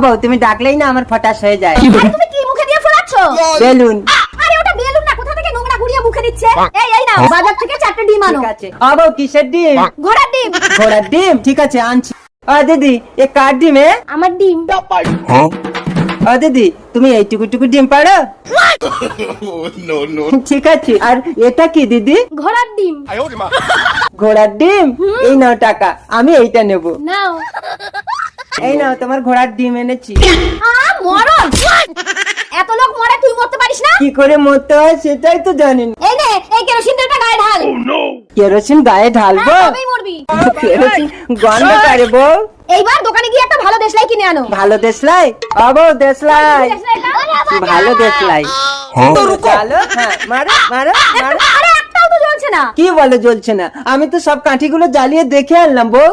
বউ তুমি ডাকলেই না আমার ফটাস হয়ে যায়। আরে তুমি কি মুখে দিয়ে ফোলাচ্ছ? বেলুন। আরে ওটা বেলুন না, কোথা থেকে নোংরা গুড়িয়ে মুখে দিচ্ছে। এই নাও বাজার থেকে 4টে ডিম আনো। ঠিক আছে। বউ কিসের ডিম? ঘোড়ার ডিম। ঘোড়ার ডিম, ঠিক আছে আনছি। দিদি এ কার ডিম? আমার ডিম। দিদি তুমি এইটুকু ডিম পারো? ঠিক আছে। আর এটা কি দিদি? ঘোড়ার ডিম। ঘোড়ার ডিম? এই নাও টাকা, আমি এইটা নেব। নাও। এই নাও তোমার ঘোড়ার ডিম এনেছি। মরণ! এত লোক মরে তুই মরতে পারিস না? কি করে মরতে হয় সেটাই তো জানেন। এই নে, এই কেরোসিন তেলটা গায়ে ঢাল। কেরোসিন গায়ে ঢালবো? তবেই মরবি। কেরোসিন গন্ধ করে বউ। এইবার দোকানে গিয়ে একটা ভালো দেশলাই কিনে আনো। ভালো দেশলাই? বউ দেশলাই, ভালো দেশলাই। চলো, হ্যাঁ মারো মারো মারো। আরে একটাও তো জ্বলছে না। কি বলে জ্বলছে না? আমি তো সব কাঠিগুলো জ্বালিয়ে দেখে আনলাম বউ।